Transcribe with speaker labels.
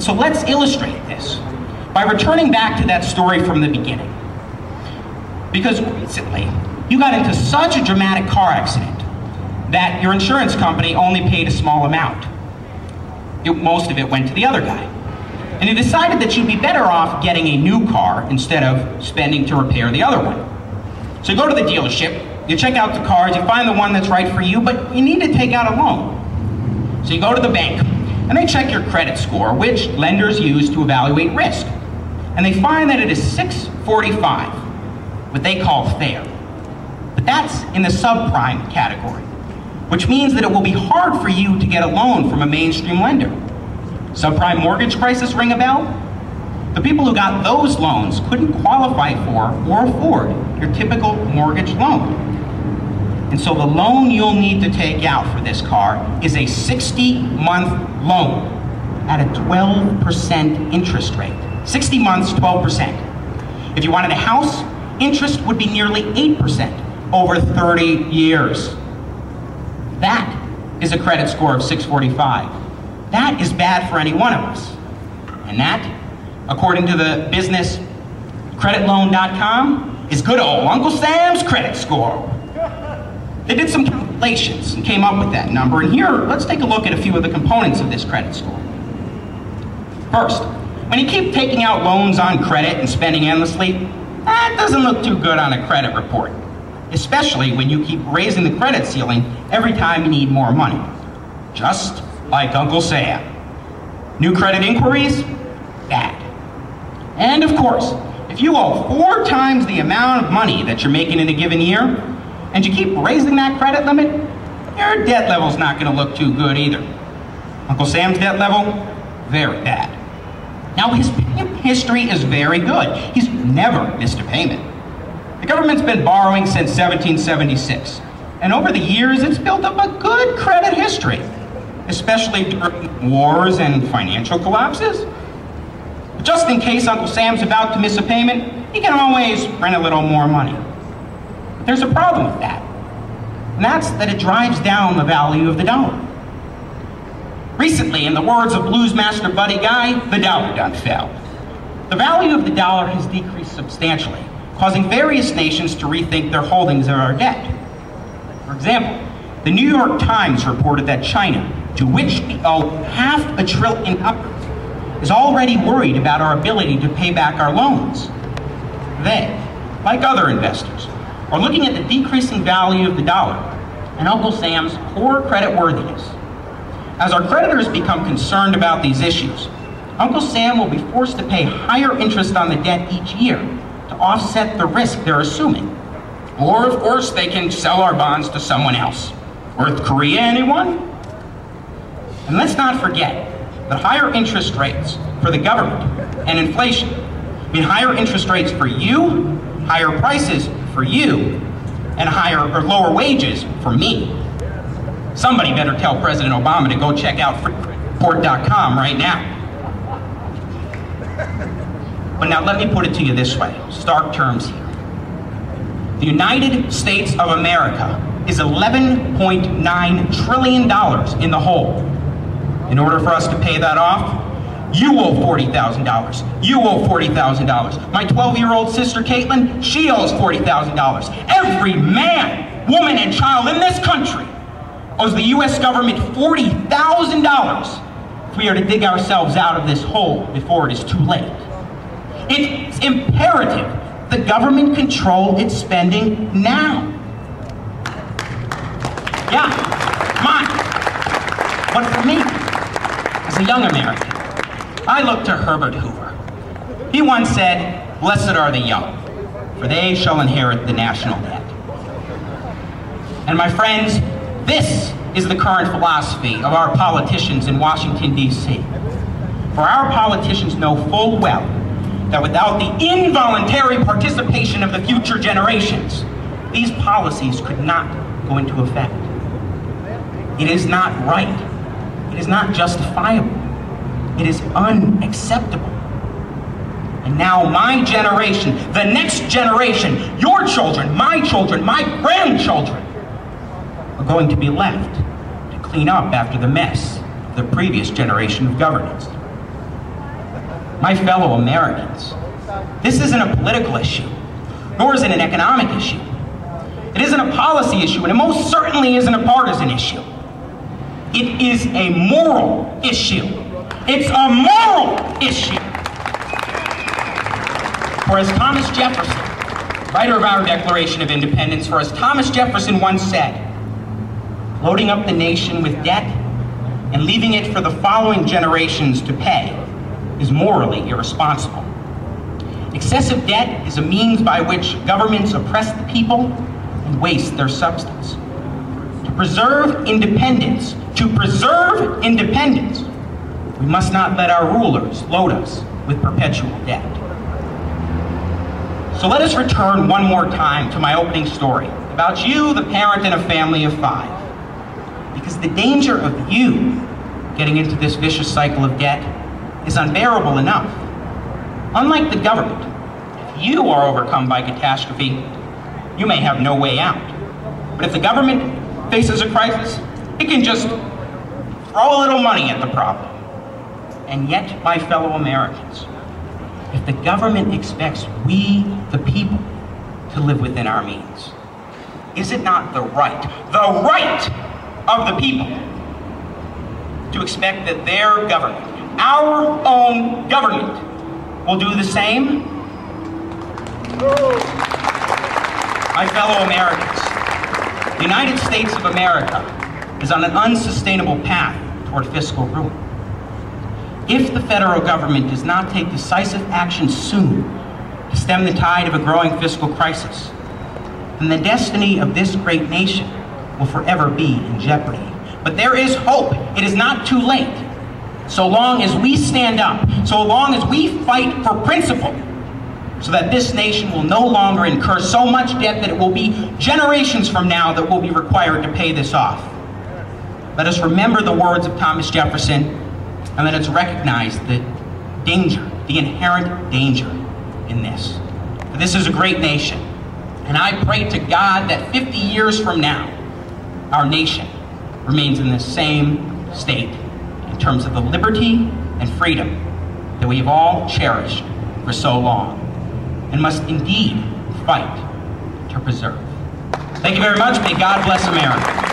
Speaker 1: So let's illustrate this by returning back to that story from the beginning. Because recently, you got into such a dramatic car accident that your insurance company only paid a small amount. Most of it went to the other guy. And you decided that you'd be better off getting a new car instead of spending to repair the other one. So you go to the dealership, you check out the cars, you find the one that's right for you, but you need to take out a loan. So you go to the bank, and they check your credit score, which lenders use to evaluate risk. And they find that it is 645, what they call fair. But that's in the subprime category, which means that it will be hard for you to get a loan from a mainstream lender. Subprime mortgage crisis ring a bell? The people who got those loans couldn't qualify for or afford your typical mortgage loan. And so the loan you'll need to take out for this car is a 60-month loan at a 12% interest rate. 60 months, 12%. If you wanted a house, interest would be nearly 8% over 30 years. That is a credit score of 645. That is bad for any one of us. And that, according to the business creditloan.com, is good old Uncle Sam's credit score. They did some calculations and came up with that number. And here, let's take a look at a few of the components of this credit score. First, when you keep taking out loans on credit and spending endlessly, that doesn't look too good on a credit report, especially when you keep raising the credit ceiling every time you need more money. Just like Uncle Sam. New credit inquiries? Bad. And of course, if you owe 4 times the amount of money that you're making in a given year, and you keep raising that credit limit, your debt level's not going to look too good either. Uncle Sam's debt level? Very bad. Now, his payment history is very good. He's never missed a payment. The government's been borrowing since 1776, and over the years, it's built up a good credit history, especially during wars and financial collapses. But just in case Uncle Sam's about to miss a payment, he can always print a little more money. But there's a problem with that, and that's that it drives down the value of the dollar. Recently, in the words of blues master Buddy Guy, the dollar done fell. The value of the dollar has decreased substantially, causing various nations to rethink their holdings of our debt. For example, the New York Times reported that China, to which we owe $500 billion, is already worried about our ability to pay back our loans. They, like other investors, are looking at the decreasing value of the dollar and Uncle Sam's poor creditworthiness. As our creditors become concerned about these issues, Uncle Sam will be forced to pay higher interest on the debt each year to offset the risk they're assuming. Or, of course, they can sell our bonds to someone else. North Korea, anyone? And let's not forget that higher interest rates for the government and inflation mean higher interest rates for you, higher prices for you, and higher or lower wages for me. Somebody better tell President Obama to go check out freeport.com right now. But now let me put it to you this way, stark terms here. The United States of America is $11.9 trillion in the hole. In order for us to pay that off, you owe $40,000. You owe $40,000. My 12-year-old sister Caitlin, she owes $40,000. Every man, woman, and child in this country owes the U.S. government $40,000 if we are to dig ourselves out of this hole before it is too late. It's imperative the government control its spending now. Yeah, come on. But for me, as a young American, I look to Herbert Hoover. He once said, "Blessed are the young, for they shall inherit the national debt." And my friends, this is the current philosophy of our politicians in Washington, D.C. For our politicians know full well that without the involuntary participation of the future generations, these policies could not go into effect. It is not right. It is not justifiable. It is unacceptable. And now my generation, the next generation, your children, my grandchildren, are going to be left to clean up after the mess of the previous generation of governance. My fellow Americans, this isn't a political issue, nor is it an economic issue. It isn't a policy issue, and it most certainly isn't a partisan issue. It is a moral issue. It's a moral issue. For as Thomas Jefferson, writer of our Declaration of Independence, for as Thomas Jefferson once said, loading up the nation with debt and leaving it for the following generations to pay is morally irresponsible. Excessive debt is a means by which governments oppress the people and waste their substance. To preserve independence, we must not let our rulers load us with perpetual debt. So let us return one more time to my opening story about you, the parent in a family of 5. Because the danger of you getting into this vicious cycle of debt is unbearable enough. Unlike the government, if you are overcome by catastrophe, you may have no way out. But if the government faces a crisis, it can just throw a little money at the problem. And yet, my fellow Americans, if the government expects we, the people, to live within our means, is it not the right of the people to expect that their government, our own government, will do the same? My fellow Americans, the United States of America is on an unsustainable path toward fiscal ruin. If the federal government does not take decisive action soon to stem the tide of a growing fiscal crisis, then the destiny of this great nation will forever be in jeopardy. But there is hope. It is not too late. So long as we stand up, so long as we fight for principle, so that this nation will no longer incur so much debt that it will be generations from now that will be required to pay this off. Let us remember the words of Thomas Jefferson, and let us recognize the danger, the inherent danger in this. For this is a great nation, and I pray to God that 50 years from now, our nation remains in the same state in terms of the liberty and freedom that we have all cherished for so long, and must indeed fight to preserve. Thank you very much. May God bless America.